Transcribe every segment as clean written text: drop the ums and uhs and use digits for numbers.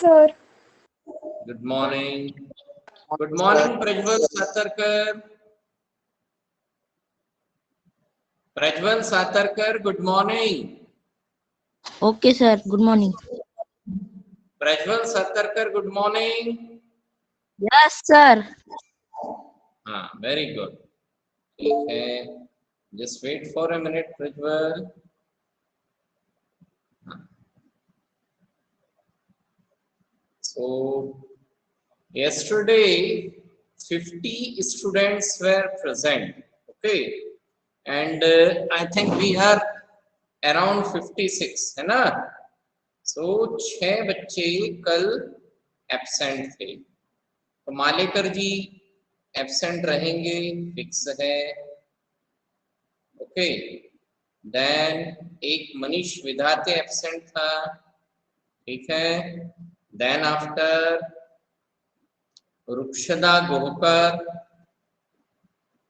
sir. Good morning. Good morning, Prajwal Satarkar. Prajwal Satarkar, good morning. Okay, sir. Good morning. Prajwal Satarkar, good morning. Yes, sir. हाँ, very good. ठीक है. Just wait for a minute, Prajwal. So, yesterday 50 students were present. Okay, and I think we are around 56, है ना? So 6 बच्चे कल absent थे. तो Malekar ji absent रहेंगे, फिक्स है. ओके, देन एक मनीष विधाते एब्सेंट था, ठीक है. Then after Rukshada Gohkar,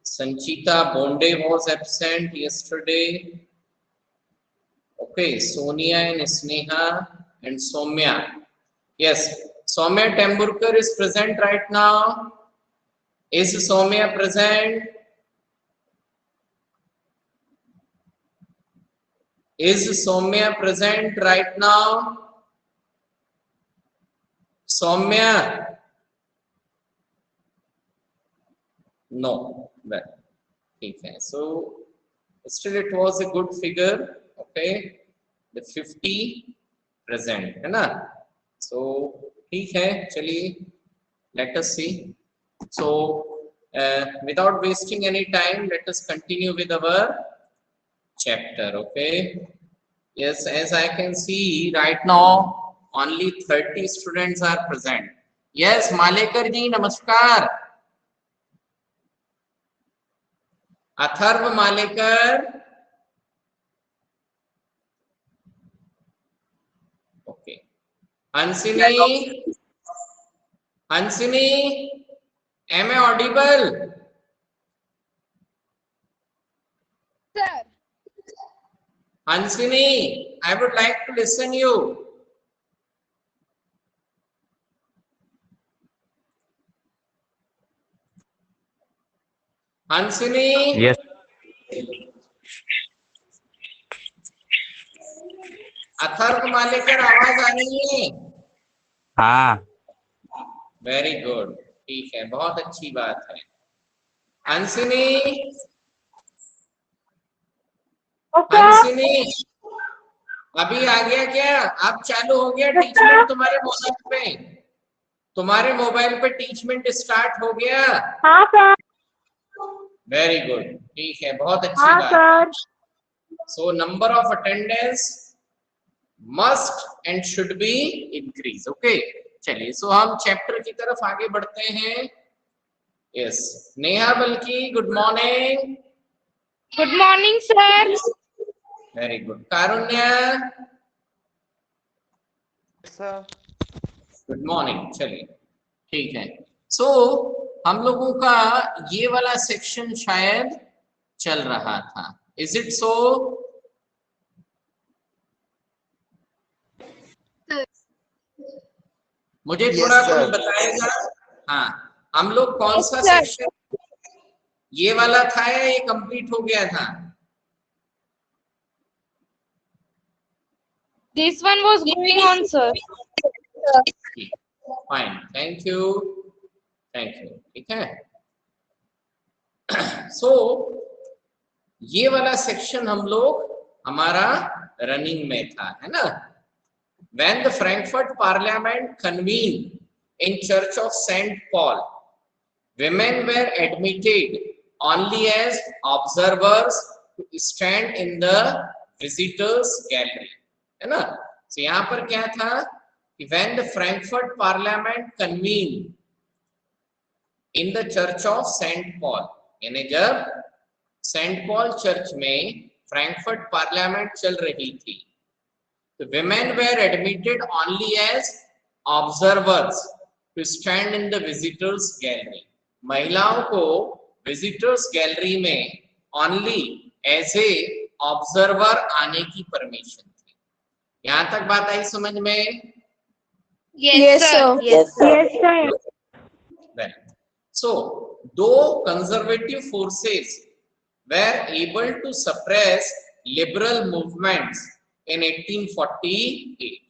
Sanchita Bonde was absent yesterday. Okay, Sonia and Sneha and Soumya. Yes, Soumya Temburkar is present right now. Is Soumya present? Is Soumya present right now? Soumya? No. Well, okay. So still it was a good figure. Okay, the 50 present है ना. So ठीक है, चलिए let us see. So without wasting any time, let us continue with our chapter. Okay, yes, as I can see right now only 30 students are present. Yes, Malekar ji, namaskar. Atharva Malekar, okay. Hansini, Hansini, am I audible? Sir. Hansini, I would like to listen you. Hansini? Yes. Atharva Malekar, आवाज आ रही है? हाँ. Very good, ठीक है, बहुत अच्छी बात है. हंसिनी, Okay. हंसिनी, अभी आ गया क्या? अब चालू हो गया टीचमेंट तुम्हारे मोबाइल पे? तुम्हारे मोबाइल पे टीचमेंट स्टार्ट हो गया? हाँ sir. वेरी गुड, ठीक है, बहुत अच्छी हाँ बात. sir. So number of attendance must and should be increase. Okay, चलिए, so हम चैप्टर की तरफ आगे बढ़ते हैं. Yes, Neha Balki, good morning. Good morning sir. Very good. Karunya, good morning. चलिए, ठीक है. सो हम लोगों का ये वाला सेक्शन शायद चल रहा था. Is it so? मुझे थोड़ा कोई बताएगा. हाँ, हम लोग कौन सा सेक्शन, ये वाला था या ये कंप्लीट हो गया था? This one was going on sir. Fine, thank you, thank you. ठीक है. सो ये वाला सेक्शन हम लोग हमारा रनिंग में था, है ना. When the Frankfurt Parliament convened in Church of St. Paul, women were admitted only as observers to stand in the visitors gallery, है ना. तो यहाँ पर क्या था कि when the Frankfurt Parliament convened in the Church of St. Paul, यानी जब सेंट पॉल चर्च में फ्रैंकफर्ट पार्लियामेंट चल रही थी, तो women were admitted only as observers to stand in the visitors gallery. महिलाओं को विजिटर्स गैलरी में ओनली एज ए ऑब्जर्वर आने की परमिशन थी. यहां तक बात आई समझ में? Yes, sir. Yes, sir. Yes, sir. Well, so though conservative forces were able to suppress liberal movements in 1848,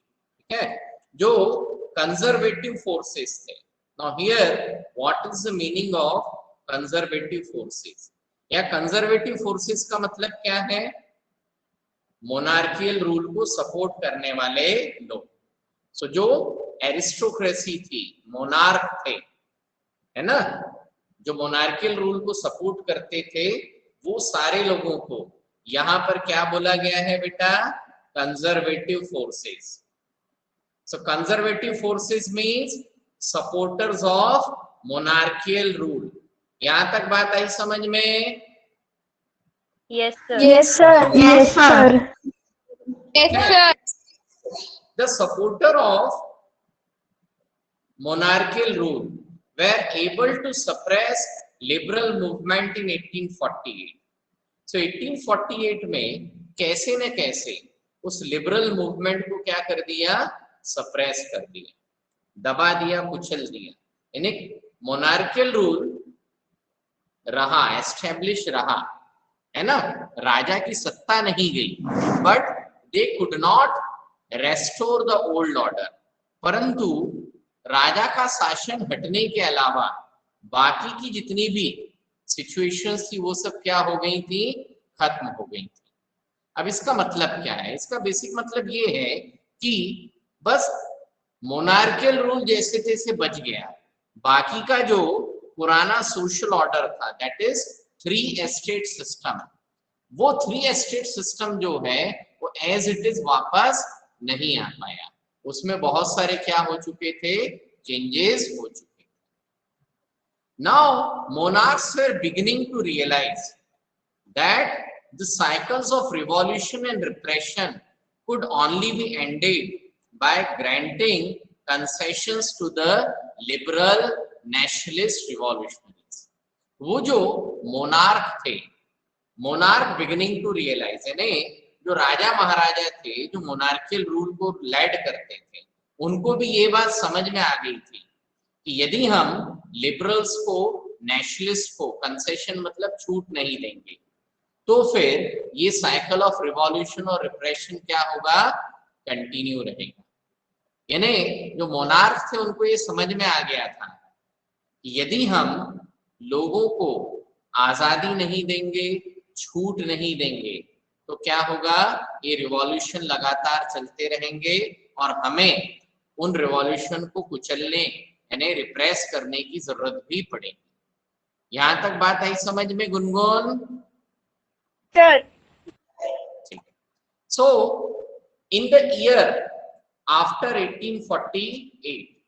okay, जो conservative forces थे. Now here, what is the meaning of conservative forces? या conservative forces का मतलब क्या है? Monarchial rule को support करने वाले लोग. सो जो एरिस्टोक्रेसी थी, मोनार्क थे, है ना, जो मोनार्कियल रूल को सपोर्ट करते थे, वो सारे लोगों को यहां पर क्या बोला गया है बेटा? Conservative forces. So conservative forces means supporters of monarchial rule. यहां तक बात आई समझ में? Yes, sir. Yes, sir. Yes, sir. Yes, sir. The supporter of monarchical rule were able to suppress liberal movement in 1848. So 1848 में कैसे न कैसे उस लिबरल मूवमेंट को क्या कर दिया? सप्रेस कर दिया, दबा दिया, कुचल दिया. यानी मोनार्कियल रूल रहा, एस्टेब्लिश रहा, है ना, राजा की सत्ता नहीं गई, but they could not restore the old order. परंतु राजा का शासन हटने के अलावा बाकी की जितनी भी सिचुएशंस थी वो सब क्या हो गई थी? खत्म हो गई थी. अब इसका मतलब क्या है? इसका बेसिक मतलब ये है कि बस मोनार्कियल रूल जैसे तैसे बच गया, बाकी का जो पुराना सोशल ऑर्डर था, दैट इज 3 एस्टेट सिस्टम, वो 3 एस्टेट सिस्टम जो है वो एज इट इज वापस नहीं आ पाया. उसमें बहुत सारे क्या हो चुके थे? चेंजेस हो चुके थे. Now monarchs were beginning to realise that the cycles of revolution and repression could only be ended by granting concessions to the liberal nationalist revolutionaries. वो जो मोनार्क थे, मोनार्क बिगिनिंग टू रियलाइज, यानी जो राजा महाराजा थे जो मोनार्कियल रूल को lead करते थे, उनको भी ये बात समझ में आ गई थी कि यदि हम लिबरल्स को, नेशनलिस्ट को कंसेशन मतलब छूट नहीं देंगे तो फिर ये साइकिल ऑफ रिवॉल्यूशन और रिप्रेशन क्या होगा? कंटिन्यू रहेगा. यानी जो मोनार्क थे उनको ये समझ में आ गया था कि यदि हम लोगों को आजादी नहीं देंगे, छूट नहीं देंगे, तो क्या होगा? ये रिवॉल्यूशन लगातार चलते रहेंगे और हमें उन रिवॉल्यूशन को कुचलने यानी रिप्रेस करने की जरूरत भी पड़ेगी. यहां तक बात आई समझ में Gungun? Sir. So, in the year after 1848,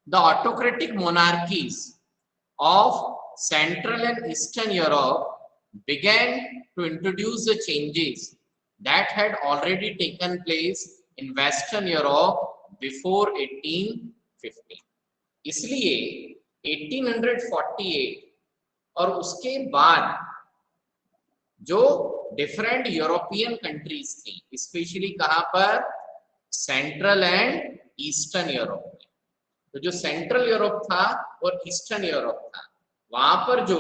the autocratic monarchies of Central and Eastern Europe began to introduce the changes that had already taken place in Western Europe before 1850. इसलिए 1848 और उसके बाद जो डिफरेंट यूरोपियन कंट्रीज थी, specially कहां पर? Central and eastern Europe में. तो जो सेंट्रल यूरोप था और ईस्टर्न यूरोप था, वहां पर जो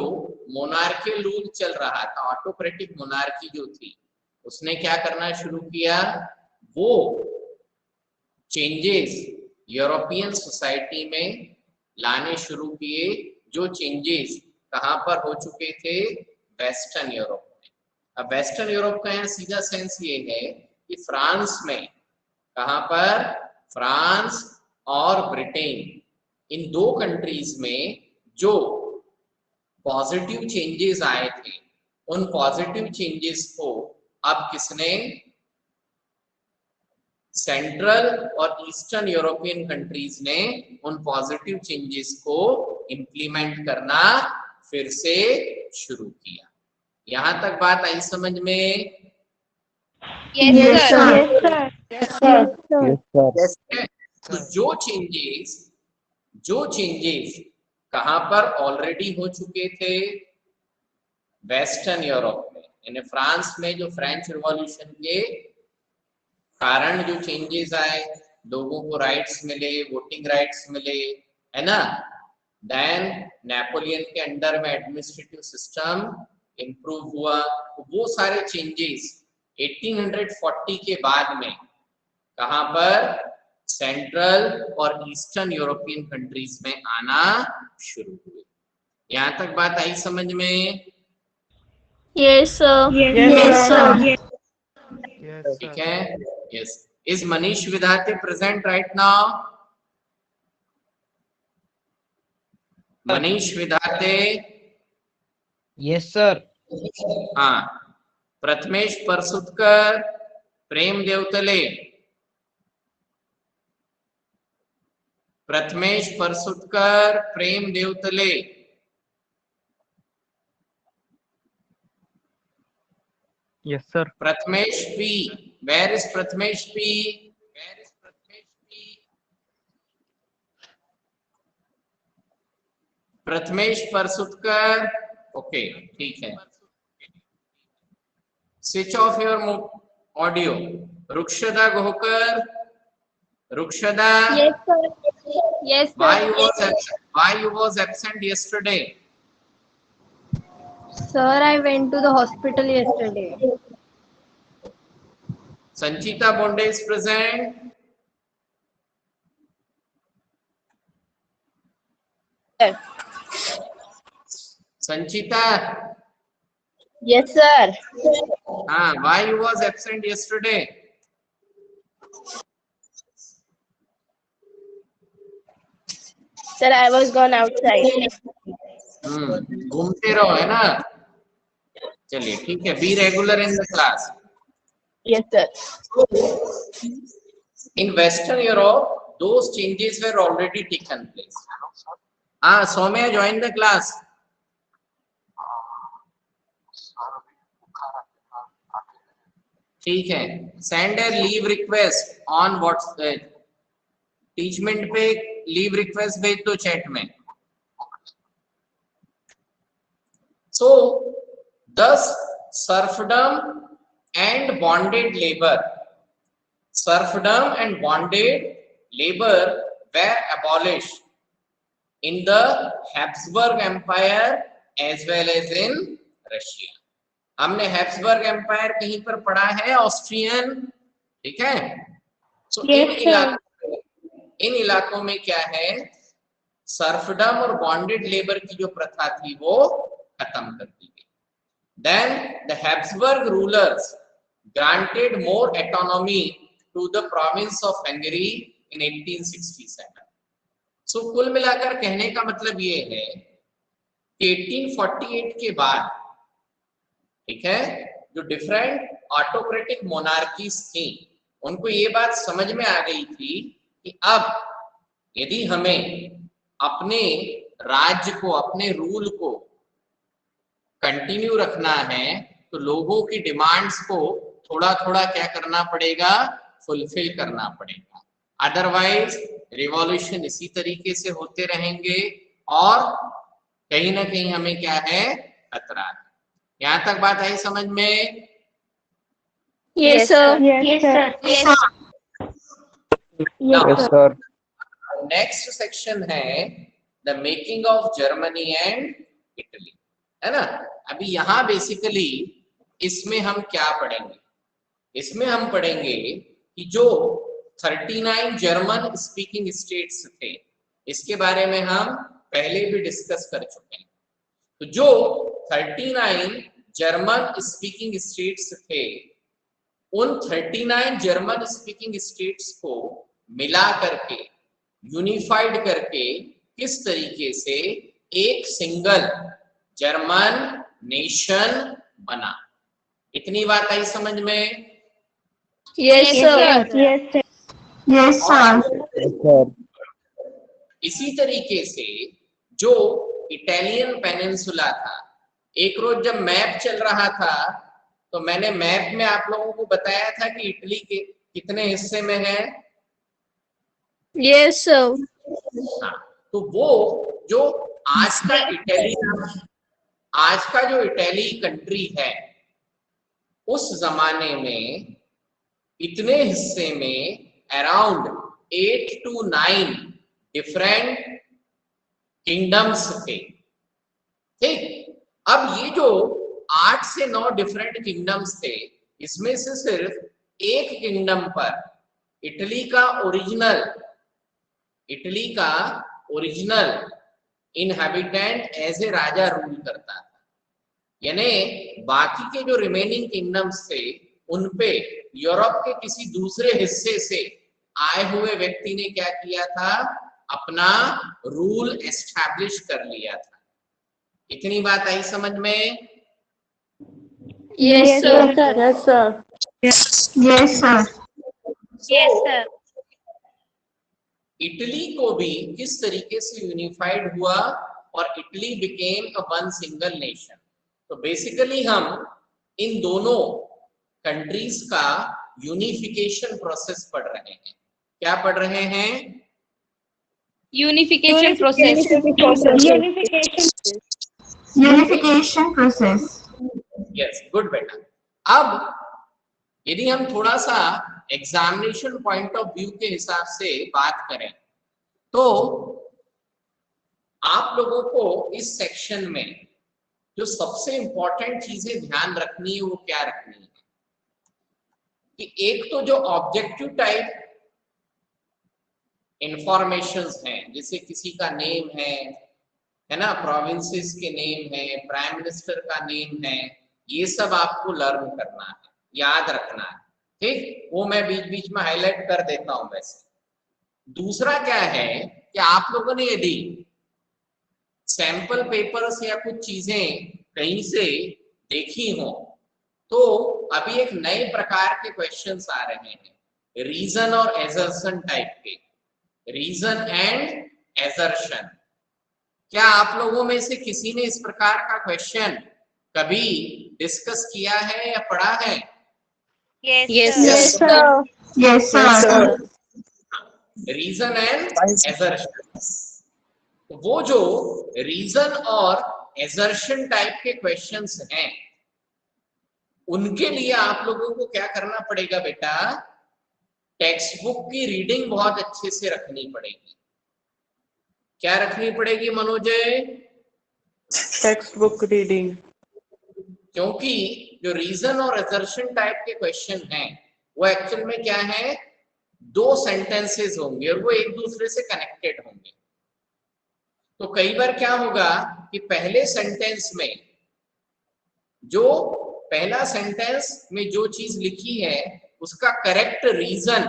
मोनार्कियल रूल चल रहा था, ऑटोक्रेटिक मोनार्की जो थी, उसने क्या करना शुरू किया? वो चेंजेस यूरोपियन सोसाइटी में लाने शुरू किए, जो चेंजेस कहां पर हो चुके थे? Western Europe. अब वेस्टर्न यूरोप का यहाँ सीधा सेंस ये है कि फ्रांस में, कहां पर? फ्रांस और ब्रिटेन, इन दो कंट्रीज में जो पॉजिटिव चेंजेस आए थे, उन पॉजिटिव चेंजेस को अब किसने? सेंट्रल और ईस्टर्न यूरोपियन कंट्रीज ने उन पॉजिटिव चेंजेस को इंप्लीमेंट करना फिर से शुरू किया. यहां तक बात आई समझ में? Yes, sir. Yes, sir. Yes, sir. तो जो चेंजेस कहां पर ऑलरेडी हो चुके थे? वेस्टर्न यूरोप में, यानी फ्रांस में जो फ्रेंच रिवॉल्यूशन के कारण जो चेंजेस आए, लोगों को राइट्स मिले, वोटिंग राइट्स मिले, है ना। देन नेपोलियन के अंडर में एडमिनिस्ट्रेटिव सिस्टम इंप्रूव हुआ। वो सारे चेंजेस 1840 के बाद में कहां पर, सेंट्रल और ईस्टर्न यूरोपियन कंट्रीज में आना शुरू हुए। यहां तक बात आई समझ में? Yes, sir. Yes, sir. ठीक है, yes. Is Manish Vidhate present right now? Manish Vidhate? Yes, sir. हाँ। Prathamesh Parsutkar, Prem Devtale? Prathamesh Parsutkar, Prem Devtale? Yes, sir. Prathamesh P, where is Prathamesh P? Where is Prathamesh P? Prathamesh Parsutkar, okay, ठीक है। Switch off your audio. Rukshada Gohkar, Rukshada, Yes, sir. Yes, sir. why you was absent yesterday? Sir, I went to the hospital yesterday. Sanchita Bonde is present. Sir. Sanchita, Yes, sir. why you was absent yesterday? Sir, I was gone outside. घूमते रहो, है ना। चलिए ठीक है, be regular in the class. Yes, sir. In Western Europe, those changes were already taken place. Soumya, join the class. ठीक है, send a leave request on WhatsApp. Teachmint पे लीव रिक्वेस्ट भेज दो चैट में। So, thus serfdom and bonded labor, serfdom and bonded labor were abolished in the Habsburg Empire as well as in Russia. हमने Habsburg empire कहीं पर पढ़ा है, Austrian, ठीक है। So, इन इलाकों में क्या है, सर्फडम और बॉन्डेड लेबर की जो प्रथा थी वो खत्म कर दी गई। Then the Habsburg rulers granted more autonomy to the province of Hungary in 1867. So कुल मिलाकर कहने का मतलब ये है कि 1848 के बाद, ठीक है, जो डिफरेंट ऑटोक्रेटिक मोनार्कीज थी उनको ये बात समझ में आ गई थी कि अब यदि हमें अपने राज्य को, अपने रूल को कंटिन्यू रखना है तो लोगों की डिमांड्स को थोड़ा थोड़ा क्या करना पड़ेगा, फुलफिल करना पड़ेगा। अदरवाइज रिवॉल्यूशन इसी तरीके से होते रहेंगे और कहीं ना कहीं हमें क्या है, खतरा है। यहां तक बात आई समझ में? Yes, sir. Yes, sir. Yes, sir. Next section है the making of Germany and Italy, है ना। अभी यहाँ बेसिकली इसमें हम क्या पढ़ेंगे, इसमें हम पढ़ेंगे कि जो 39 जर्मन स्पीकिंग स्टेट्स थे, इसके बारे में हम पहले भी डिस्कस कर चुके हैं। तो जो 39 जर्मन स्पीकिंग स्टेट्स थे, उन 39 जर्मन स्पीकिंग स्टेट्स को मिला करके, यूनिफाइड करके किस तरीके से एक सिंगल जर्मन नेशन बना, इतनी बात आई समझ में? Yes, sir. Yes, sir. Yes, sir. इसी तरीके से जो इटालियन पेनिनसुला था, एक रोज जब मैप चल रहा था तो मैंने मैप में आप लोगों को बताया था कि इटली के कितने हिस्से में है। Yes, sir. हाँ, तो वो जो आज का जो इटली कंट्री है, उस जमाने में इतने हिस्से में अराउंड 8 to 9 डिफरेंट किंगडम्स थे। ठीक, अब ये जो 8 से 9 डिफरेंट किंगडम्स थे, इसमें से सिर्फ एक किंगडम पर इटली का ओरिजिनल इनहैबिटेंट एज ए राजा रूल करता था। यानी बाकी के जो रिमेनिंग किंगडम्स थे उन पे यूरोप के किसी दूसरे हिस्से से आए हुए व्यक्ति ने क्या किया था, अपना रूल एस्टैब्लिश कर लिया था। इतनी बात आई समझ में? Yes, sir. Yes, sir. Yes, sir. Yes, sir. Italy को भी किस तरीके से यूनिफाइड हुआ और Italy became a one single nation. तो बेसिकली हम इन दोनों कंट्रीज का यूनिफिकेशन प्रोसेस पढ़ रहे हैं। क्या पढ़ रहे हैं? Unification process. Unification process. Yes, good बेटा। अब यदि हम थोड़ा सा एग्जामिनेशन पॉइंट ऑफ व्यू के हिसाब से बात करें तो आप लोगों को इस सेक्शन में जो सबसे इंपॉर्टेंट चीजें ध्यान रखनी है वो क्या रखनी है कि एक तो जो ऑब्जेक्टिव टाइप इंफॉर्मेशंस हैं, जैसे किसी का नेम है ना, प्रोविंसेस के नेम है, प्राइम मिनिस्टर का नेम है, ये सब आपको लर्न करना है, याद रखना है। ठीक, वो मैं बीच बीच में हाईलाइट कर देता हूं। वैसे दूसरा क्या है कि आप लोगों ने यदि सैंपल पेपर्स या कुछ चीजें कहीं से देखी हो तो अभी एक नए प्रकार के क्वेश्चंस आ रहे हैं, रीजन और एजर्शन टाइप के, रीजन एंड एजर्शन। क्या आप लोगों में से किसी ने इस प्रकार का क्वेश्चन कभी डिस्कस किया है या पढ़ा है? Yes, Yes, sir. Yes, sir. Reason and assertion. तो वो जो रीजन और एजर्शन टाइप के क्वेश्चंस हैं उनके लिए आप लोगों को क्या करना पड़ेगा बेटा, टेक्स्ट बुक की रीडिंग बहुत अच्छे से रखनी पड़ेगी। क्या रखनी पड़ेगी मनोज? Text book reading. क्योंकि जो रीजन और एजर्शन टाइप के क्वेश्चन हैं वो एक्चुअल में क्या है, दो सेंटेंसेस होंगे और वो एक दूसरे से कनेक्टेड होंगे। तो कई बार क्या होगा कि पहले सेंटेंस में जो चीज लिखी है उसका करेक्ट रीजन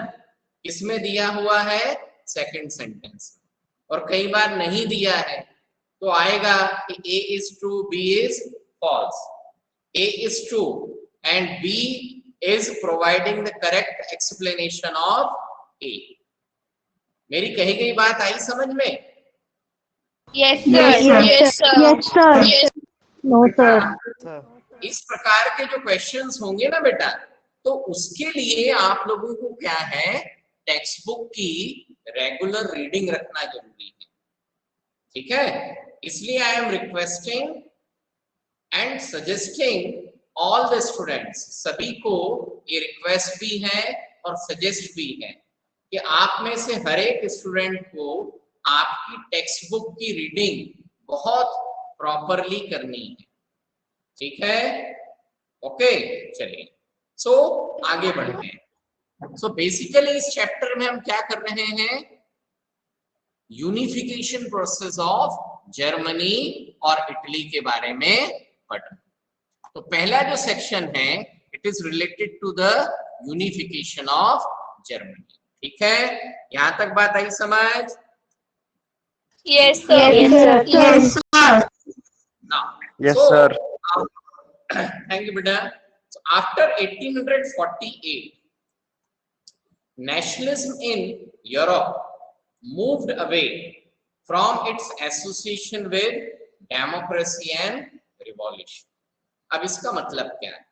किसमें दिया हुआ है, सेकंड सेंटेंस में, और कई बार नहीं दिया है तो आएगा कि A is true, B is false, A is true and B is providing the correct explanation of A। मेरी कही गई बात आई समझ में? Yes, sir. Yes, sir. Yes, sir. Yes, sir. No, sir. इस प्रकार के जो क्वेश्चंस होंगे ना बेटा, तो उसके लिए आप लोगों को क्या है, टेक्स्ट बुक की रेगुलर रीडिंग रखना जरूरी है। ठीक है, इसलिए I am requesting and suggesting all the students, सभी को ये रिक्वेस्ट भी है और सजेस्ट भी है कि आप में से हर एक स्टूडेंट को आपकी टेक्स्ट बुक की रीडिंग बहुत प्रॉपरली करनी है। ठीक है, ओके, चलिए सो आगे बढ़ते हैं। सो बेसिकली इस चैप्टर में हम क्या कर रहे हैं, यूनिफिकेशन प्रोसेस ऑफ जर्मनी और इटली के बारे में पढ़। तो पहला जो सेक्शन है it is related to the unification of Germany. ठीक है, यहां तक बात आई समझ? Yes, sir. Yes, sir. Now, Yes, sir. Thank you, beta. So after 1848, nationalism in Europe moved away from its association with democracy and revolution. अब इसका मतलब क्या है?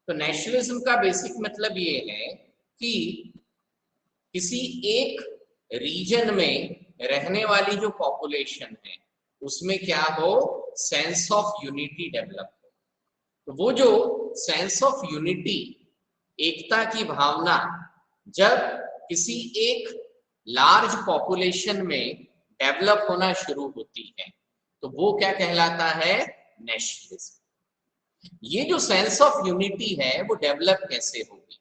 तो नेशनलिज्म का बेसिक मतलब ये है कि किसी एक रीजन में रहने वाली जो पॉपुलेशन है उसमें क्या हो, सेंस ऑफ यूनिटी डेवलप हो। तो वो जो सेंस ऑफ यूनिटी, एकता की भावना जब किसी एक लार्ज पॉपुलेशन में डेवलप होना शुरू होती है, तो वो क्या कहलाता है? नेशनलिज्म। ये जो सेंस ऑफ यूनिटी है वो डेवलप कैसे होगी?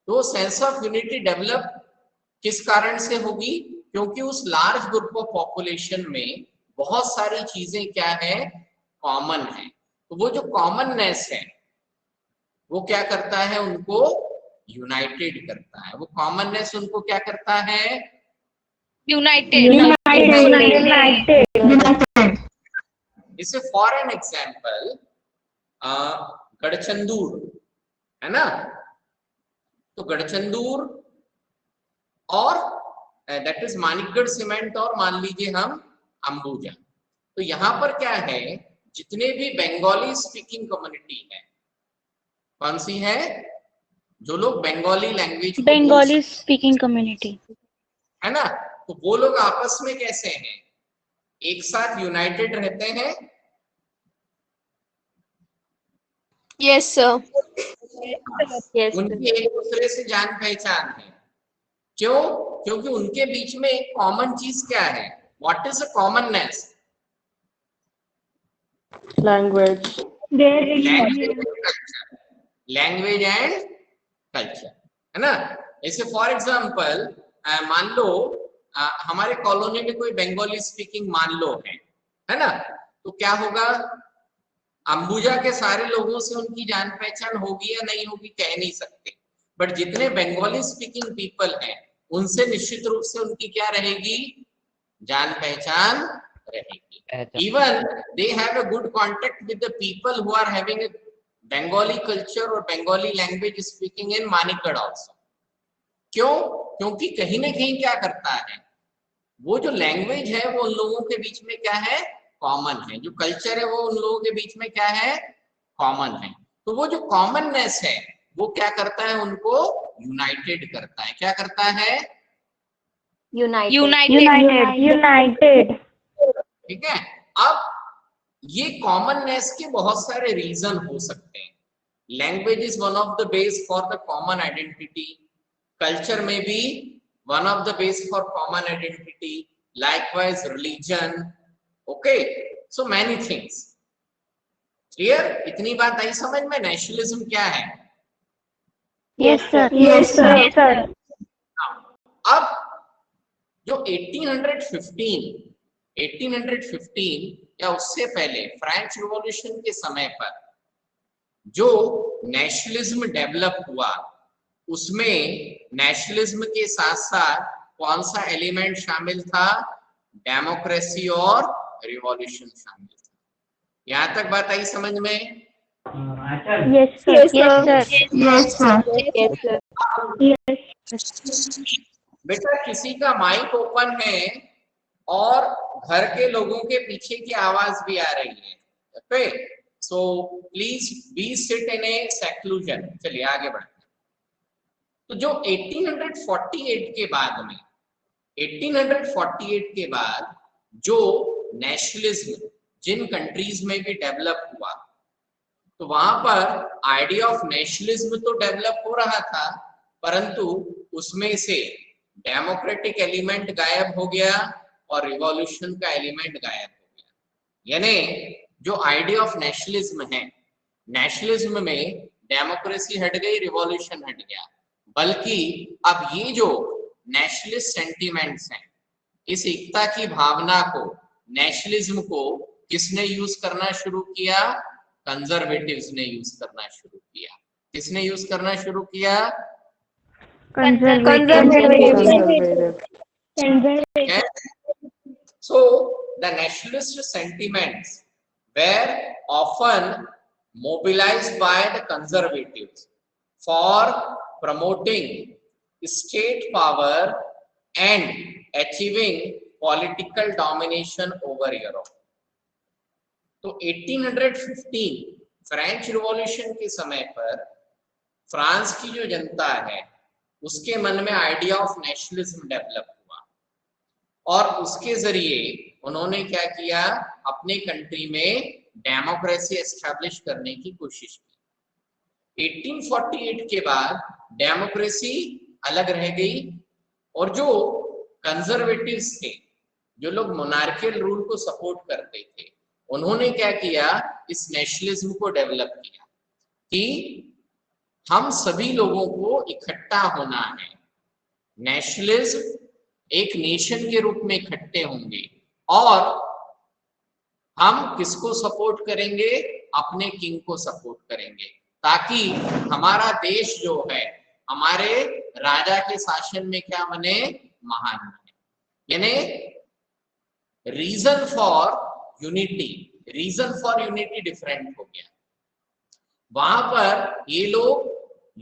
तो सेंस ऑफ यूनिटी डेवलप किस कारण से होगी? क्योंकि उस लार्ज ग्रुप ऑफ पॉपुलेशन में बहुत सारी चीजें क्या है? कॉमन है। तो वो जो कॉमननेस है वो क्या करता है? उनको यूनाइटेड करता है। वो कॉमननेस उनको क्या करता है? United. United. इसे फॉर एन एग्जाम्पल गढ़चंदूर है ना, तो गढ़चंदूर और दैट इज मानिकगढ़ सीमेंट और मान लीजिए हम अंबुजा। तो यहाँ पर क्या है? जितने भी बंगाली स्पीकिंग कम्युनिटी है, कौन सी है? जो लोग Bengali language Bengali speaking community. है ना, तो वो लोग आपस में कैसे हैं? एक साथ यूनाइटेड रहते हैं। Yes, sir. Yes, उनकी एक दूसरे से जान पहचान है। क्यों? क्योंकि उनके बीच में एक कॉमन चीज क्या है? What is a commonness? Language. Language and culture, है ना। जैसे फॉर एग्जांपल मान लो हमारे कॉलोनी में कोई बंगाली स्पीकिंग मान लो है ना, तो क्या होगा? अंबुजा के सारे लोगों से उनकी जान पहचान होगी या नहीं होगी कह नहीं सकते, बट जितने बंगाली स्पीकिंग पीपल हैं उनसे निश्चित रूप से उनकी क्या रहेगी? जान पहचान रहेगी। Even they have a good contact with the people who are having a Bengali culture और Bengali language speaking in Manikgarh also. क्यों? क्योंकि कहीं ना कहीं क्या करता है, वो जो लैंग्वेज है वो उन लोगों के बीच में क्या है? कॉमन है। जो कल्चर है वो उन लोगों के बीच में क्या है? कॉमन है। तो वो जो कॉमननेस है वो क्या करता है? उनको यूनाइटेड करता है। क्या करता है? United. ठीक है। अब ये कॉमननेस के बहुत सारे रीजन हो सकते हैं। Language is one of the base for the common identity. Culture में भी one of the base for common identity. Likewise religion. Okay, so many things. Clear? इतनी बात आई समझ में? नेशनलिज्म क्या है? Yes, sir. Yes, sir. अब जो 1815 या उससे पहले फ्रेंच रिवॉल्यूशन के समय पर जो नेशनलिज्म डेवलप हुआ, उसमें नेशनलिज्म के साथ साथ कौन सा एलिमेंट शामिल था? डेमोक्रेसी और रिवॉल्यूशन शामिल था। यहां तक बात आई समझ में? Yes, sir. Yes, sir. बेटा किसी का माइक ओपन है और घर के लोगों के पीछे की आवाज भी आ रही है। Okay, so please be sit in A seclusion. चलिए आगे बढ़ते हैं। तो जो 1848 के बाद में 1848 के बाद जो नेशनलिज्म जिन कंट्रीज में भी डेवलप हुआ, तो वहां पर आइडिया ऑफ नेशनलिज्म तो डेवलप हो रहा था, परंतु उसमें से डेमोक्रेटिक एलिमेंट गायब हो गया और रिवॉल्यूशन का एलिमेंट गायब हो गया। यानी जो आइडिया ऑफ नेशनलिज्म है, नेशनलिज्म में डेमोक्रेसी हट गई, रिवॉल्यूशन हट गया, बल्कि अब ये जो नेशनलिस्ट सेंटिमेंट्स हैं, इस एकता की भावना को, नेशनलिज्म को किसने यूज करना शुरू किया? कंजर्वेटिव्स ने यूज करना शुरू किया। किसने यूज करना शुरू किया? Conservative. Okay? So the nationalist sentiments were often mobilized by the conservatives for promoting state power and achieving political domination over Europe. तो 1815 फ्रेंच रिवॉल्यूशन के समय पर फ्रांस की जो जनता है उसके मन में आइडिया ऑफ नेशनलिज्म डेवलप हुआ और उसके जरिए उन्होंने क्या किया? अपने कंट्री में डेमोक्रेसी एस्टैब्लिश करने की कोशिश की। 1848 के बाद डेमोक्रेसी अलग रह गई और जो कंजर्वेटिव्स थे, जो लोग मोनार्कियल रूल को सपोर्ट करते थे, उन्होंने क्या किया, इस नेशनलिज्म को डेवलप किया कि हम सभी लोगों को इकट्ठा होना है, नेशनलिज्म एक नेशन के रूप में इकट्ठे होंगे और हम किसको सपोर्ट करेंगे, अपने किंग को सपोर्ट करेंगे, ताकि हमारा देश जो है हमारे राजा के शासन में क्या बने, महान बने। यानी रीजन फॉर यूनिटी डिफरेंट हो गया। वहां पर ये लोग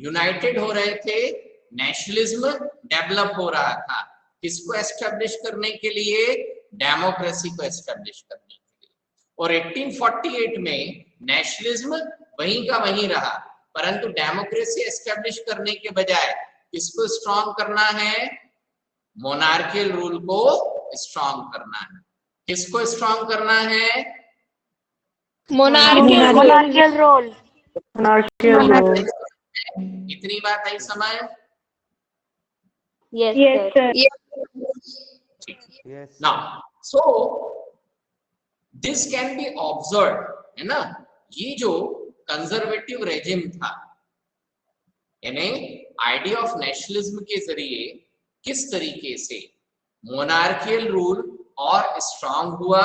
यूनाइटेड हो रहे थे, नेशनलिज्म डेवलप हो रहा था, किसको एस्टेब्लिश करने के लिए, डेमोक्रेसी को एस्टेब्लिश करने के लिए। और 1848 में नेशनलिज्म वहीं का वहीं रहा, परंतु डेमोक्रेसी एस्टेब्लिश करने के बजाय किसको स्ट्रॉन्ग करना है, मोनार्कियल रूल को स्ट्रॉन्ग करना है। किसको स्ट्रॉन्ग करना है, Monarchical role. इतनी बात आई समझ? Yes, Yes, sir. sir. Yes. Now, so this can be observed, है ना। ये जो कंजर्वेटिव रेजिम था, यानी आइडिया ऑफ नेशनलिज्म के जरिए किस तरीके से मोनार्कियल रूल और स्ट्रांग हुआ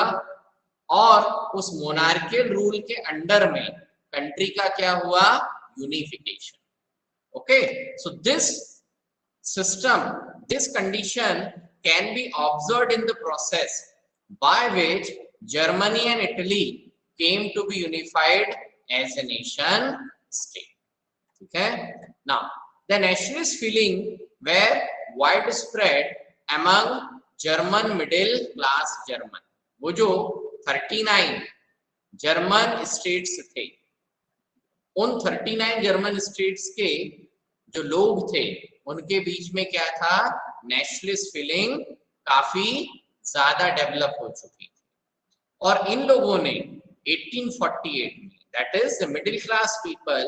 और उस मोनार्कियल रूल के अंडर में कंट्री का क्या हुआ, unification. Okay, so this system, this condition can be observed in the process by which Germany and Italy came to be unified as a nation state. Okay, now the nationalist feeling were widespread among German middle class German. वो जो 39 German states थे, उन 39 German states के जो लोग थे उनके बीच में क्या था, नेशनलिस्ट फीलिंग काफी ज्यादा डेवलप हो चुकी थी। और इन लोगों ने 1848 में, that is the middle class people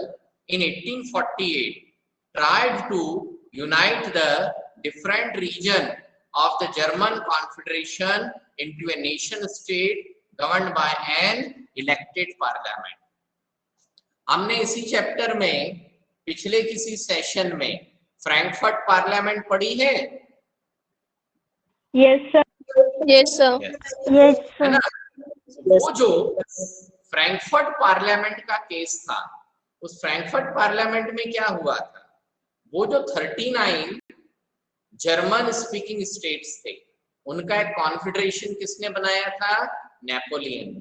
in 1848 tried to unite the different region of the German Confederation into a nation state governed by an elected parliament. हमने इसी चैप्टर में पिछले किसी सेशन में फ्रैंकफर्ट पार्लियामेंट पढ़ी है? Yes, sir. Yes, sir. Yes, है sir. ना। वो जो फ्रैंकफर्ट पार्लियामेंट का केस था, उस फ्रैंकफर्ट पार्लियामेंट में क्या हुआ था, वो जो 39 जर्मन स्पीकिंग स्टेट्स थे उनका एक कॉन्फेडरेशन किसने बनाया था, नेपोलियन ने।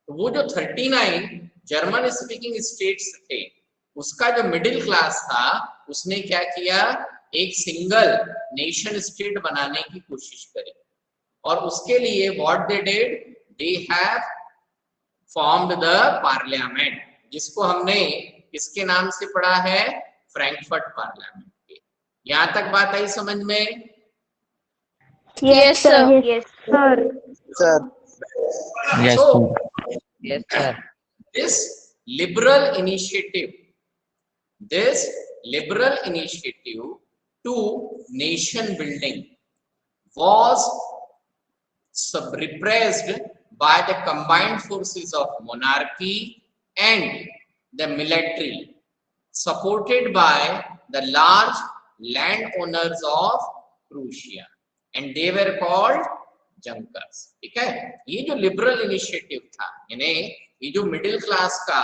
तो वो जो 39 जर्मन स्पीकिंग स्टेट्स थे उसका जो मिडिल क्लास था उसने क्या किया, एक सिंगल नेशन स्टेट बनाने की कोशिश करी और उसके लिए what they did, they have formed the parliament, जिसको हमने किसके नाम से पढ़ा है, फ्रैंकफर्ट पार्लियामेंट के। यहां तक बात आई समझ में? Yes, sir. Yes, sir. Sir. Yes, So, sir. Yes, sir. this liberal initiative to nation building was repressed by the combined forces of monarchy and the military, supported by the large landowners of Prussia, and they were called Junkers. ठीक है, ये जो liberal initiative था, यानी ये जो middle class का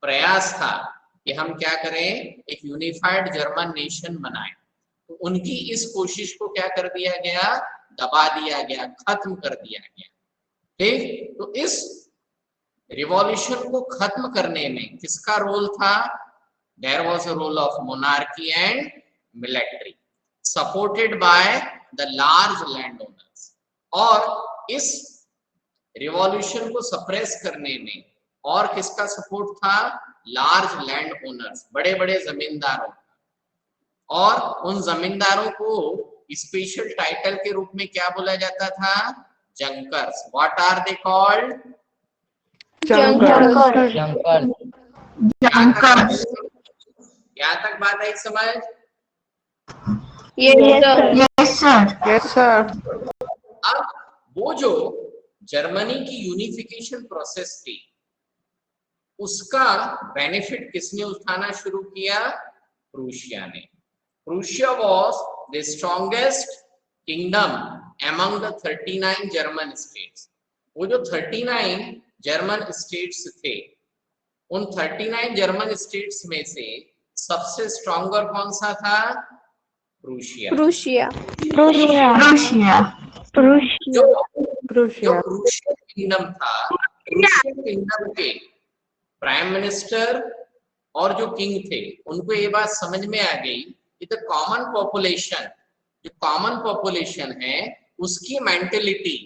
प्रयास था कि हम क्या करें, एक यूनिफाइड जर्मन नेशन बनाएं, तो उनकी इस कोशिश को क्या कर दिया गया, दबा दिया गया, खत्म कर दिया गया। ठीक, तो इस रिवॉल्यूशन को खत्म करने में किसका रोल था, there was a role of monarchy and military supported by the large land owners. और इस रिवॉल्यूशन को सप्रेस करने में और किसका सपोर्ट था, लार्ज लैंड ओनर्स, बड़े बड़े जमींदारों। और उन जमींदारों को स्पेशल टाइटल के रूप में क्या बोला जाता था, Junkers. What are they called, Junkers. यहाँ तक बात आई समझ? Yes, sir. Yes, Yes, sir. अब वो जो जर्मनी की यूनिफिकेशन प्रोसेस थी उसका बेनिफिट किसने उठाना शुरू किया? प्रूशिया ने। Prussia was the strongest kingdom among the 39 German states. वो जो 39 जर्मन स्टेट्स थे उन 39 जर्मन स्टेट्स में से सबसे स्ट्रॉन्गर कौन सा था? प्रूशिया। Prussia. जो Prussia. प्रूशियन किंगडम था, प्रूशियन किंगडम के प्राइम मिनिस्टर और जो किंग थे उनको ये बात समझ में आ गई कि द कॉमन पॉपुलेशन, जो कॉमन पॉपुलेशन है उसकी मेंटेलिटी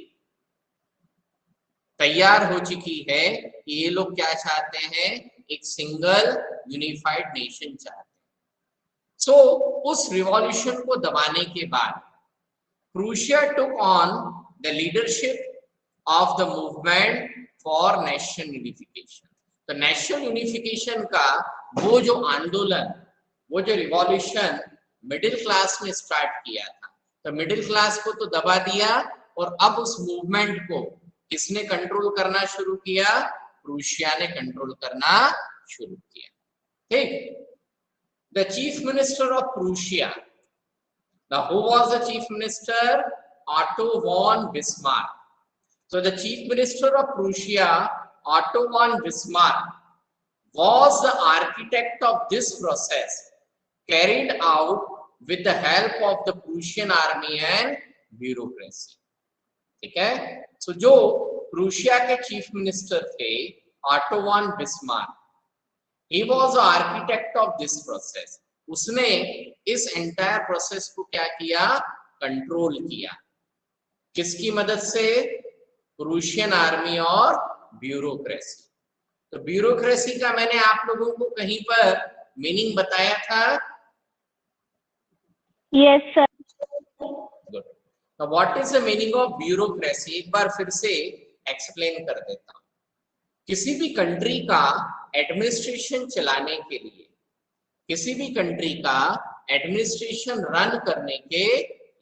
तैयार हो चुकी है कि ये लोग क्या चाहते हैं? एक सिंगल यूनिफाइड नेशन चाहते हैं। सो उस रिवॉल्यूशन को दबाने के बाद Prussia took on the leadership of the movement for national unification. तो नेशनल यूनिफिकेशन का वो जो आंदोलन, वो जो रिवॉल्यूशन मिडिल क्लास ने स्टार्ट किया था, तो मिडिल क्लास को तो दबा दिया और अब उस मूवमेंट को किसने कंट्रोल करना शुरू किया? प्रूशिया ने कंट्रोल करना शुरू किया। ठीक। The chief minister of Prussia, who was the chief minister? Otto von Bismarck. So the chief minister of Prussia, Otto von Bismarck, was the architect of this process, carried out with the help of the Prussian army and bureaucracy. ठीक है? So जो Prussia के chief minister थे Otto von Bismarck, he was the architect of this process. उसने इस entire process को क्या किया? कंट्रोल किया। किसकी मदद से? प्रूशियन आर्मी और ब्यूरोक्रेसी। तो ब्यूरोक्रेसी का मैंने आप लोगों को कहीं पर मीनिंग बताया था? Yes, sir. गुड। तो what is the meaning of bureaucracy? एक बार फिर से एक्सप्लेन कर देता हूं। किसी भी कंट्री का एडमिनिस्ट्रेशन चलाने के लिए, किसी भी कंट्री का एडमिनिस्ट्रेशन रन करने के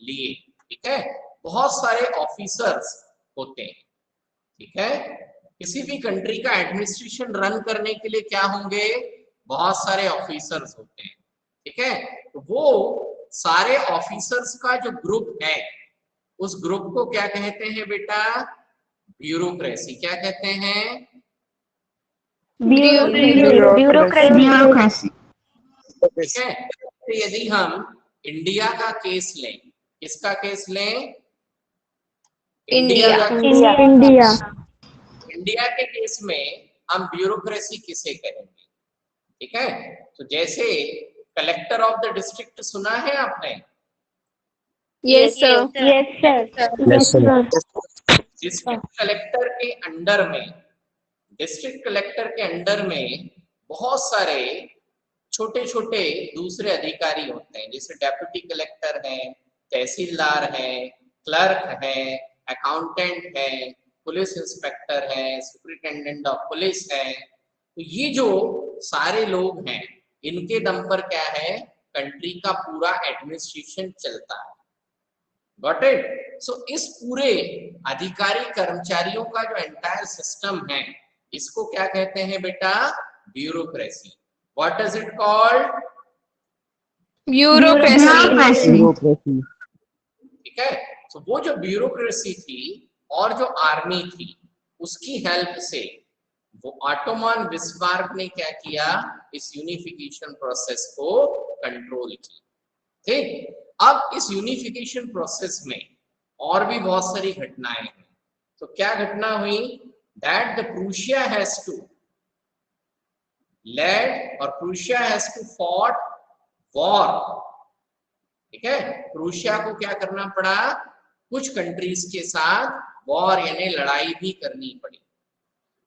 लिए, ठीक है, बहुत सारे ऑफिसर्स होते हैं। ठीक है, किसी भी कंट्री का एडमिनिस्ट्रेशन रन करने के लिए क्या होंगे? बहुत सारे ऑफिसर्स होते हैं। ठीक है, तो वो सारे ऑफिसर्स का जो ग्रुप है उस ग्रुप को क्या कहते हैं बेटा? ब्यूरोक्रेसी। क्या कहते हैं? Bureaucracy. ठीक है। तो यदि हम इंडिया का केस लें, किसका केस लें? इंडिया। का India. इंडिया के केस में हम ब्यूरोक्रेसी किसे कहेंगे? ठीक है, तो जैसे कलेक्टर ऑफ द डिस्ट्रिक्ट सुना है आपने? Yes, sir. Yes, sir. Yes, sir. District collector के अंडर में, डिस्ट्रिक्ट कलेक्टर के अंडर में बहुत सारे छोटे छोटे दूसरे अधिकारी होते हैं, जैसे डेप्यूटी कलेक्टर है, तहसीलदार है, क्लर्क है, अकाउंटेंट है, पुलिस इंस्पेक्टर है, सुपरिटेंडेंट ऑफ पुलिस है। तो ये जो सारे लोग हैं इनके दम पर क्या है? कंट्री का पूरा एडमिनिस्ट्रेशन चलता है। Got it? सो इस पूरे अधिकारी कर्मचारियों का जो एंटायर सिस्टम है इसको क्या कहते हैं बेटा? Bureaucracy. What is it called? Bureaucracy. ठीक है, तो वो जो ब्यूरोक्रेसी थी और जो आर्मी थी उसकी हेल्प से वो ऑटोमन बिस्मार्क ने क्या किया? इस यूनिफिकेशन प्रोसेस को कंट्रोल की। ठीक, अब इस यूनिफिकेशन प्रोसेस में और भी बहुत सारी घटनाएं हैं। तो क्या घटना हुई? That the Prussia has to led और Prussia has to fought war. ठीक है, प्रूशिया को क्या करना पड़ा? कुछ कंट्रीज के साथ वॉर यानी लड़ाई भी करनी पड़ी।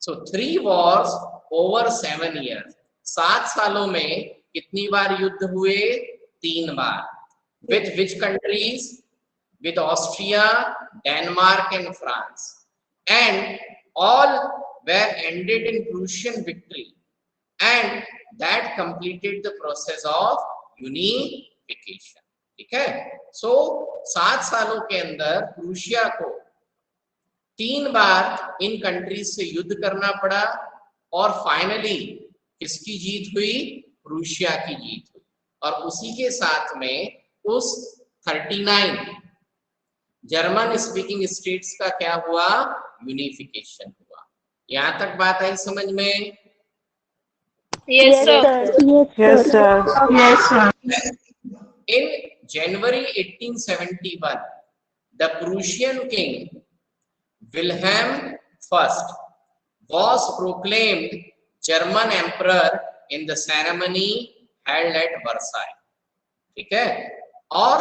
सो 3 वॉर्स ओवर 7 years, 7 सालों में कितनी बार युद्ध हुए? 3 बार। With which countries? With Austria, Denmark and France, and all were ended in Prussian victory, and that completed the process of unification. ठीक है। सो 7 सालों के अंदर प्रूशिया को 3 बार इन कंट्रीज से युद्ध करना पड़ा और फाइनली किसकी जीत हुई? प्रूशिया की जीत हुई। और उसी के साथ में उस 39 जर्मन स्पीकिंग स्टेट्स का क्या हुआ? यूनिफिकेशन हुआ। यहां तक बात आई समझ में? Yes, sir. Yes, sir. Yes, sir. In January 1871, the Prussian king Wilhelm I was proclaimed German emperor in the ceremony held at Versailles. ठीक है। और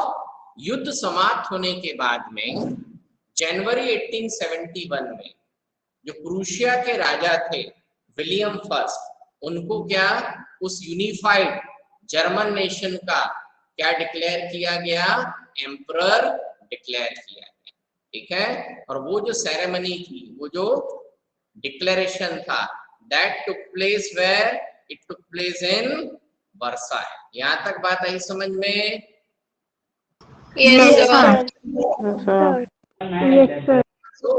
युद्ध समाप्त होने के बाद में जनवरी 1871 में जो प्रूशिया के राजा थे विलियम फर्स्ट, उनको क्या उस यूनिफाइड जर्मन नेशन का क्या डिक्लेयर किया गया? एम्परर डिक्लेयर किया गया। ठीक है। और वो जो सेरेमनी थी, वो जो डिक्लेरेशन था, that took place where? It took place in Versailles. यहां तक बात आई समझ में? Yes, sir. Yes, sir. Yes, sir. So,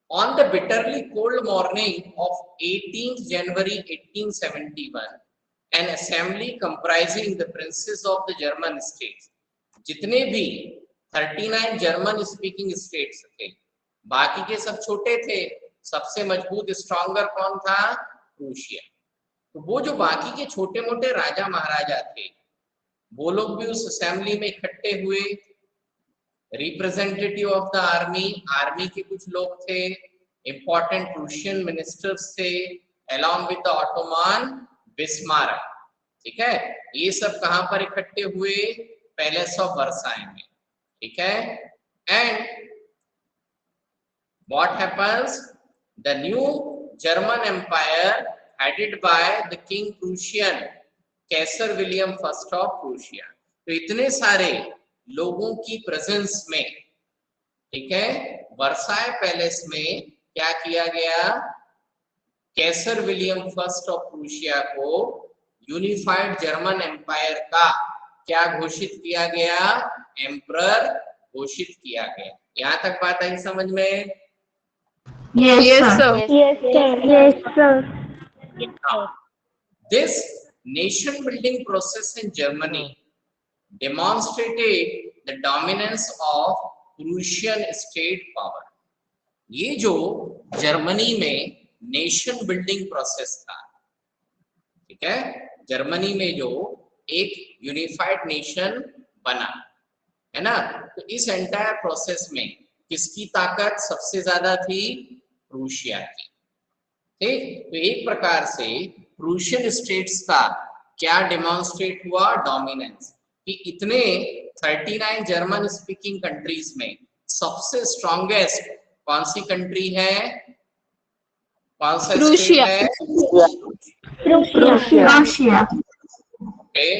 on the bitterly cold morning of 18th January 1871, an assembly comprising the princes of the German states, जितने भी 39 German speaking states थे, बाकी के सब छोटे थे, सबसे मजबूत स्ट्रॉन्गर कौन था? प्रूशिया। तो वो जो बाकी के छोटे मोटे राजा महाराजा थे, वो लोग भी उस असेंबली में इकट्ठे हुए। Representative of the army, army के कुछ लोग थे, इंपॉर्टेंट प्रूशियन मिनिस्टर्स थे, along with the Ottoman Bismarck. ठीक है। ये सब कहां पर इकट्ठे हुए? पैलेस ऑफ वर्साई में। ठीक है। And what happens? The new German empire headed by the king Prussian Kaiser William first of Prussia. तो इतने सारे लोगों की प्रेजेंस में, ठीक है, वर्साई पैलेस में क्या किया गया? कैसर विलियम फर्स्ट ऑफ प्रूशिया को यूनिफाइड जर्मन एम्पायर का क्या घोषित किया गया? एम्परर घोषित किया गया। यहां तक बात आई समझ में? Yes, sir. Yes, sir. Yes, sir. This nation building process in Germany demonstrated the dominance of Prussian state power. ये जो जर्मनी में नेशन बिल्डिंग प्रोसेस था, ठीक है, जर्मनी में जो एक यूनिफाइड नेशन बना है ना, तो इस एंटायर प्रोसेस में किसकी ताकत सबसे ज्यादा थी? प्रूशिया की। ठीक। तो एक प्रकार से प्रूशियन स्टेट्स का क्या डेमोन्स्ट्रेट हुआ? डोमिनेंस। कि इतने 39 जर्मन स्पीकिंग कंट्रीज में सबसे स्ट्रॉन्गेस्ट कौन सी कंट्री है? कौन सा स्टेट Prussia. है? Prussia. Okay.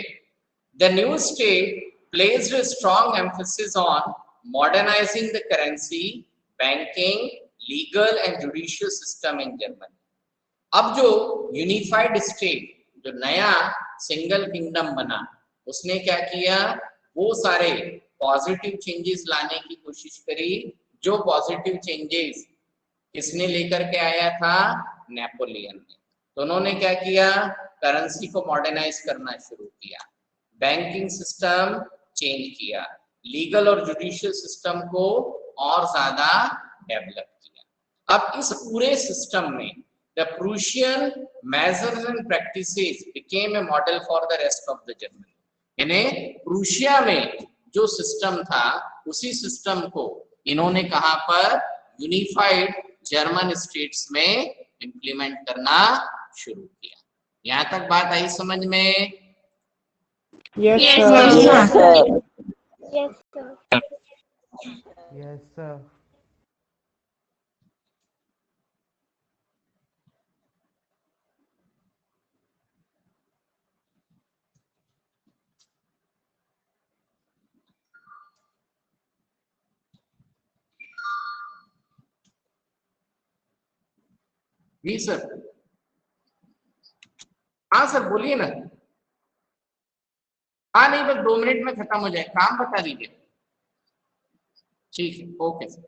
The new state placed a strong emphasis on modernizing the currency, banking, legal and judicial system in Germany. अब जो यूनिफाइड स्टेट, जो नया सिंगल किंगडम बना, उसने क्या किया? वो सारे पॉजिटिव चेंजेस लाने की कोशिश करी। जो पॉजिटिव चेंजेस किसने लेकर के आया था? नेपोलियन ने। तो उन्होंने क्या किया? करेंसी को मॉडर्नाइज करना शुरू किया, बैंकिंग सिस्टम चेंज किया, लीगल और जुडिशियल सिस्टम को और ज्यादा डेवलप किया। अब इस पूरे सिस्टम में the Prussian measures and practices became a model for the rest of the Germany. यानी प्रूशिया में जो सिस्टम था, उसी सिस्टम को इन्होंने कहां पर? यूनिफाइड जर्मन स्टेट्स में इंप्लीमेंट करना शुरू किया। यहां तक बात आई समझ में? Yes, Yes, sir. sir. Yes, sir. Yes, sir. जी सर। हाँ सर बोलिए ना। हाँ नहीं, बस 2 मिनट में खत्म हो जाए, काम बता दीजिए। ठीक है, ओके सर।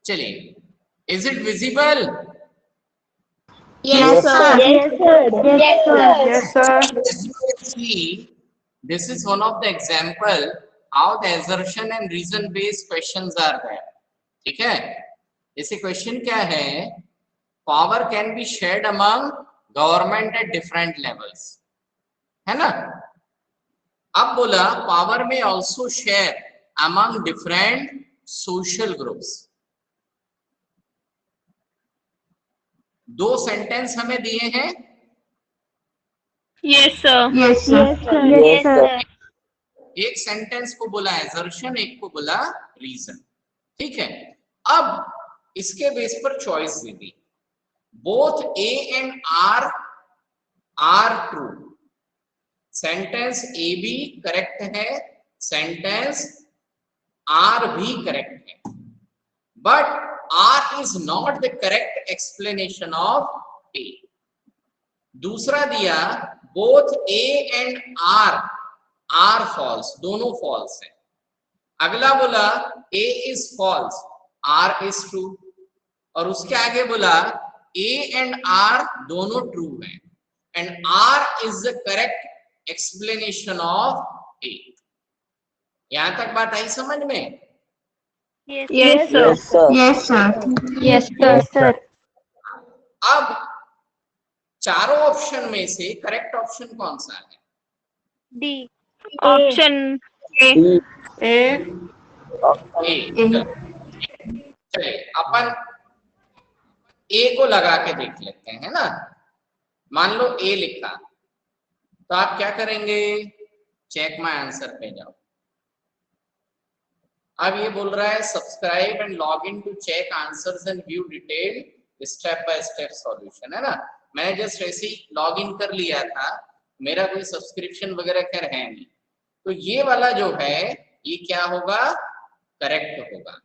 चलिए, is it visible? Yes, sir. Yes, sir. Yes, sir. Yes, sir. See, this is one of the example how the assertion and reason based questions are there. ठीक है, जैसे क्वेश्चन क्या है, power can be shared among government at different levels, है ना। अब बोला power में also share among different social groups. 2 sentence हमें दिए हैं। Yes, sir. Yes, sir. Yes, sir. Yes, sir. एक सेंटेंस को बोला एजर्शन, एक को बोला रीजन। ठीक है, अब इसके बेस पर चॉइस दे दी, both A and R true. Sentence A भी करेक्ट है, सेंटेंस आर भी करेक्ट है, but R is not the correct explanation of A. दूसरा दिया both A and R false, दोनों फॉल्स है। अगला बोला A is false, R is true, और उसके आगे बोला ए एंड आर दोनों ट्रू है and R is the correct explanation of A. यहां तक बात आई समझ में? Yes, sir. Yes, sir. Yes, sir. Yes, sir. अब चारों ऑप्शन में से करेक्ट ऑप्शन कौन सा है? D. Option A. A. ए। चलिए अपन ए को लगा के देख लेते हैं ना। मान लो ए लिखा, तो आप क्या करेंगे, चेक माय आंसर पे जाओ। अब ये बोल रहा है subscribe and log in to check answers and view detail step by step solution, है ना। मैंने जस्ट ऐसे ही लॉग इन कर लिया था, मेरा कोई सब्सक्रिप्शन वगैरह खैर है नहीं, तो ये वाला जो है ये क्या होगा, करेक्ट होगा।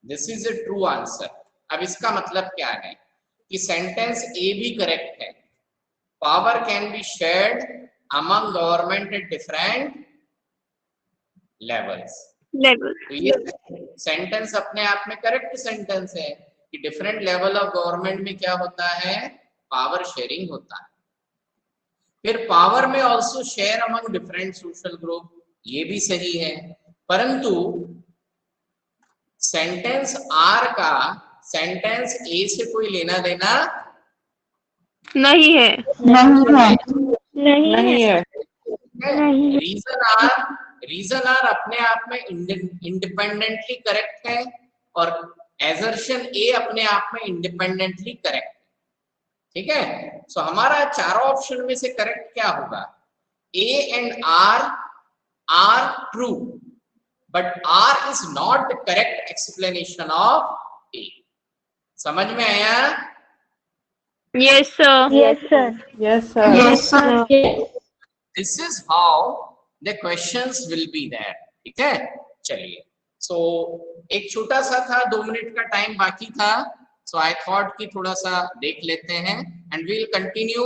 This is a true answer. अब इसका मतलब क्या है कि सेंटेंस ए भी करेक्ट है, power can be shared among government at different levels. तो ये सेंटेंस अपने आप में करेक्ट सेंटेंस है कि डिफरेंट लेवल ऑफ गवर्नमेंट में क्या होता है, पावर शेयरिंग होता है। फिर पावर में also share among different social group, ये भी सही है, परंतु सेंटेंस आर का सेंटेंस ए से कोई लेना देना नहीं है। नहीं है। रीजन आर अपने आप में इंडिपेंडेंटली करेक्ट है और एजर्शन ए अपने आप में इंडिपेंडेंटली करेक्ट है। ठीक है, सो हमारा चारों ऑप्शन में से करेक्ट क्या होगा, A and R true, but R is not the correct explanation of A. समझ में आया? Yes, sir. Yes, sir. Yes, sir. Yes, sir. This is how the questions will be there. ठीक है, चलिए। सो एक छोटा सा था, 2 मिनट का टाइम बाकी था, सो आई थॉट कि थोड़ा सा देख लेते हैं and we will continue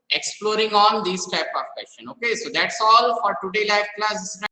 exploring on these type of question. Okay, so that's all for today live class.